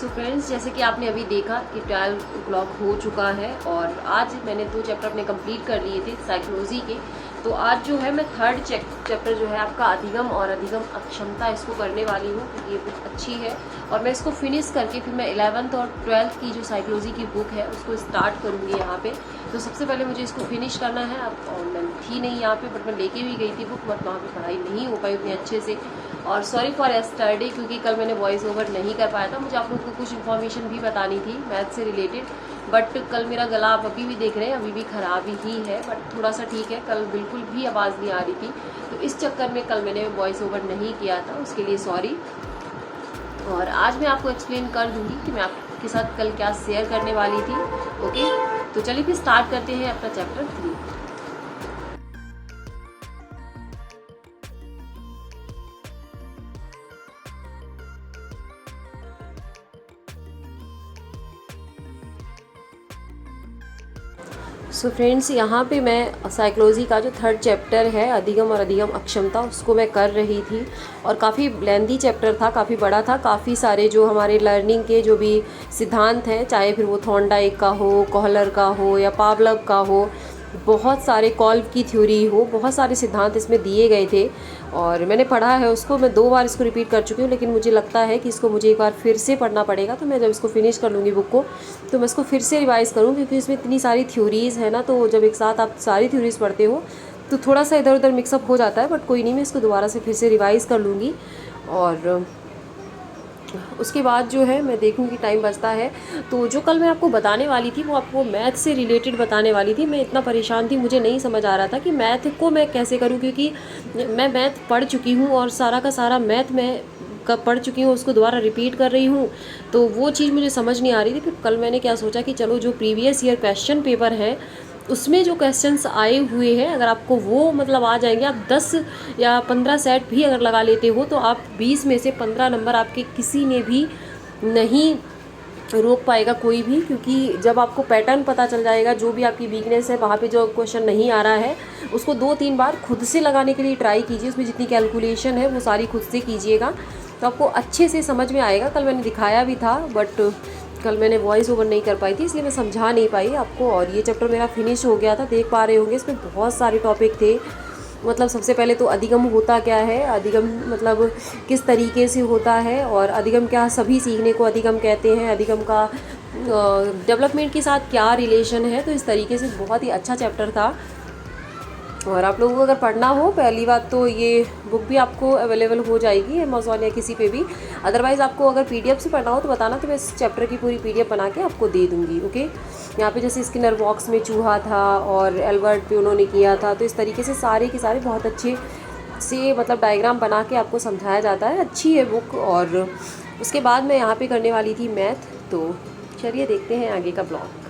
So friends, जैसे कि आपने अभी देखा कि 12 o'clock हो चुका है और आज मैंने 2 चैप्टर अपने कंप्लीट कर लिए थे साइकोलॉजी के। तो आज जो है मैं थर्ड चैप्टर जो है आपका अधिगम और अधिगम अक्षमता इसको करने वाली हूँ क्योंकि ये बुक अच्छी है और मैं इसको फिनिश करके फिर मैं 11th और 12th की जो साइकोलॉजी की बुक है उसको स्टार्ट करूँगी यहाँ पे। तो सबसे पहले मुझे इसको फिनिश करना है। अब और मैं थी नहीं यहाँ पे, बट मैं लेके भी गई थी बुक, बट वहाँ पे पढ़ाई नहीं हो पाई उतनी अच्छे से। और सॉरी फॉर यस्टरडे क्योंकि कल मैंने वॉइस ओवर नहीं कर पाया था। मुझे आप लोगों को कुछ इन्फॉर्मेशन भी बतानी थी मैथ से रिलेटेड, बट कल मेरा गला आप अभी भी देख रहे हैं अभी भी ख़राब ही है, बट थोड़ा सा ठीक है। कल बिल्कुल भी आवाज़ नहीं आ रही थी, तो इस चक्कर में कल मैंने वॉइस ओवर नहीं किया था, उसके लिए सॉरी। और आज मैं आपको एक्सप्लेन कर दूंगी कि मैं आपके साथ कल क्या शेयर करने वाली थी। ओके, तो चलिए फिर स्टार्ट करते हैं अपना चैप्टर 3। सो फ्रेंड्स, यहाँ पे मैं साइकोलॉजी का जो थर्ड चैप्टर है अधिगम और अधिगम अक्षमता उसको मैं कर रही थी और काफ़ी लेंदी चैप्टर था, काफ़ी बड़ा था। काफ़ी सारे जो हमारे लर्निंग के जो भी सिद्धांत हैं, चाहे फिर वो थॉर्नडाइक का हो, कोहलर का हो या पावलव का हो, बहुत सारे कॉल्व की थ्योरी हो, बहुत सारे सिद्धांत इसमें दिए गए थे और मैंने पढ़ा है उसको। मैं 2 बार इसको रिपीट कर चुकी हूँ, लेकिन मुझे लगता है कि इसको मुझे एक बार फिर से पढ़ना पड़ेगा। तो मैं जब इसको फिनिश कर लूँगी बुक को तो मैं इसको फिर से रिवाइज़ करूँ क्योंकि इसमें इतनी सारी थ्योरीज़ है ना, तो जब एक साथ आप सारी थ्योरीज़ पढ़ते हो तो थोड़ा सा इधर उधर मिक्सअप हो जाता है। बट कोई नहीं, मैं इसको दोबारा से फिर से रिवाइज़ कर लूँगी और उसके बाद जो है मैं देखूँगी टाइम बचता है। तो जो कल मैं आपको बताने वाली थी वो आपको मैथ से रिलेटेड बताने वाली थी। मैं इतना परेशान थी, मुझे नहीं समझ आ रहा था कि मैथ को मैं कैसे करूँ, क्योंकि मैं मैथ पढ़ चुकी हूँ और सारा का सारा मैथ मैं पढ़ चुकी हूँ, उसको दोबारा रिपीट कर रही हूँ, तो वो चीज़ मुझे समझ नहीं आ रही थी। फिर कल मैंने क्या सोचा कि चलो जो प्रीवियस ईयर क्वेश्चन पेपर है उसमें जो क्वेश्चंस आए हुए हैं अगर आपको वो मतलब आ जाएंगे, आप 10 या 15 सेट भी अगर लगा लेते हो तो आप 20 में से 15 नंबर आपके किसी ने भी नहीं रोक पाएगा कोई भी, क्योंकि जब आपको पैटर्न पता चल जाएगा जो भी आपकी वीकनेस है, वहाँ पे जो क्वेश्चन नहीं आ रहा है उसको 2-3 बार खुद से लगाने के लिए ट्राई कीजिए। उसमें जितनी कैलकुलेशन है वो सारी खुद से कीजिएगा तो आपको अच्छे से समझ में आएगा। कल मैंने दिखाया भी था बट कल मैंने वॉइस ओवर नहीं कर पाई थी, इसलिए मैं समझा नहीं पाई आपको। और ये चैप्टर मेरा फिनिश हो गया था, देख पा रहे होंगे इसमें बहुत सारे टॉपिक थे। मतलब सबसे पहले तो अधिगम होता क्या है, अधिगम मतलब किस तरीके से होता है, और अधिगम क्या सभी सीखने को अधिगम कहते हैं, अधिगम का डेवलपमेंट के साथ क्या रिलेशन है। तो इस तरीके से बहुत ही अच्छा चैप्टर था और आप लोगों को अगर पढ़ना हो पहली बात तो ये बुक भी आपको अवेलेबल हो जाएगी अमेज़ॉन या किसी पे भी। अदरवाइज़ आपको अगर PDF से पढ़ना हो तो बताना, तो मैं इस चैप्टर की पूरी PDF बना के आपको दे दूँगी। ओके, यहाँ पे जैसे स्किनर बॉक्स में चूहा था और एल्बर्ट पे उन्होंने किया था, तो इस तरीके से सारे के सारे बहुत अच्छे से मतलब डायग्राम बना के आपको समझाया जाता है। अच्छी है बुक। और उसके बाद मैं यहाँ पर करने वाली थी मैथ, तो चलिए देखते हैं आगे का ब्लॉग।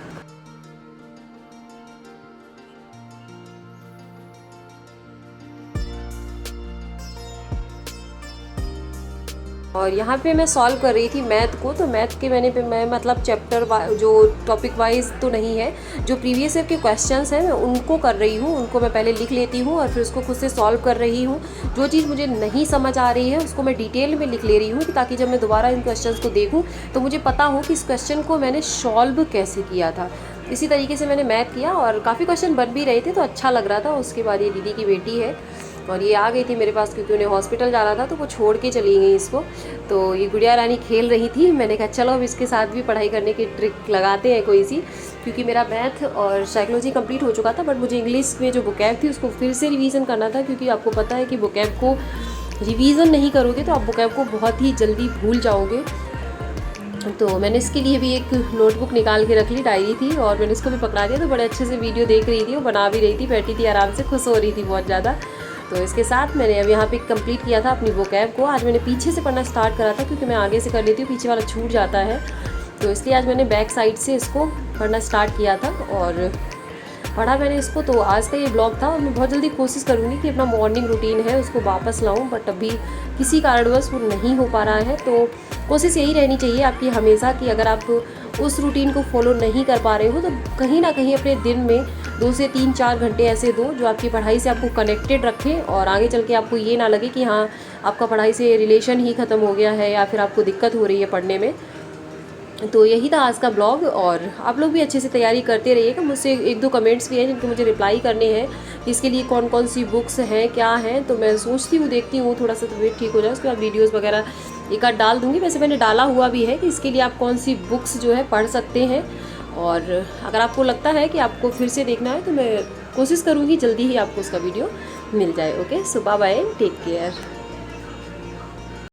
और यहाँ पे मैं सॉल्व कर रही थी मैथ को। तो मैथ के मैं मतलब चैप्टर जो टॉपिक वाइज तो नहीं है, जो प्रीवियस ईयर के क्वेश्चंस हैं मैं उनको कर रही हूँ, उनको मैं पहले लिख लेती हूँ और फिर उसको खुद से सॉल्व कर रही हूँ। जो चीज़ मुझे नहीं समझ आ रही है उसको मैं डिटेल में लिख ले रही हूँ ताकि जब मैं दोबारा इन क्वेश्चंस को देखूँ तो मुझे पता हो कि इस क्वेश्चन को मैंने सॉल्व कैसे किया था। इसी तरीके से मैंने मैथ किया और काफ़ी क्वेश्चन बन भी रहे थे तो अच्छा लग रहा था। उसके बाद ये दीदी की बेटी है और ये आ गई थी मेरे पास क्योंकि उन्हें हॉस्पिटल जाना था, तो वो छोड़ के चली गई इसको। तो ये गुड़िया रानी खेल रही थी, मैंने कहा चलो अब इसके साथ भी पढ़ाई करने की ट्रिक लगाते हैं कोई सी, क्योंकि मेरा मैथ और साइकोलॉजी कंप्लीट हो चुका था। बट मुझे इंग्लिश में जो वोकैब थी उसको फिर से रिवीजन करना था, क्योंकि आपको पता है कि वोकैब को रिवीजन नहीं करोगे तो आप वोकैब को बहुत ही जल्दी भूल जाओगे। तो मैंने इसके लिए भी एक नोटबुक निकाल के रख ली, डायरी थी, और मैंने इसको भी पकड़ा दिया। तो बड़े अच्छे से वीडियो देख रही थी, वो बना भी रही थी, बैठी थी आराम से, खुश हो रही थी बहुत ज़्यादा। तो इसके साथ मैंने अब यहाँ पे कंप्लीट किया था अपनी वोकैब को। आज मैंने पीछे से पढ़ना स्टार्ट करा था क्योंकि मैं आगे से कर लेती हूँ, पीछे वाला छूट जाता है, तो इसलिए आज मैंने बैक साइड से इसको पढ़ना स्टार्ट किया था और पढ़ा मैंने इसको। तो आज का ये ब्लॉग था और मैं बहुत जल्दी कोशिश करूँगी कि अपना मॉर्निंग रूटीन है उसको वापस लाऊँ, बट अभी किसी कारणवश वो नहीं हो पा रहा है। तो कोशिश यही रहनी चाहिए आपकी हमेशा कि अगर आप उस रूटीन को फॉलो नहीं कर पा रहे हो तो कहीं ना कहीं अपने दिन में 2 से 3-4 घंटे ऐसे दो जो आपकी पढ़ाई से आपको कनेक्टेड रखें और आगे चल के आपको ये ना लगे कि हाँ आपका पढ़ाई से रिलेशन ही ख़त्म हो गया है या फिर आपको दिक्कत हो रही है पढ़ने में। तो यही था आज का ब्लॉग, और आप लोग भी अच्छे से तैयारी करते रहिएगा। मुझसे एक दो कमेंट्स भी हैं जिनके मुझे रिप्लाई करने हैं, इसके लिए कौन कौन सी बुक्स हैं क्या हैं। तो मैं सोचती हूँ, देखती हूँ, थोड़ा सा तबीयत ठीक हो जाए उसके बाद वीडियोस वगैरह एक आध डाल दूँगी। वैसे मैंने डाला हुआ भी है कि इसके लिए आप कौन सी बुक्स जो है पढ़ सकते हैं, और अगर आपको लगता है कि आपको फिर से देखना है तो मैं कोशिश करूँगी जल्दी ही आपको उसका वीडियो मिल जाए। ओके, सो बाय बाय, टेक केयर।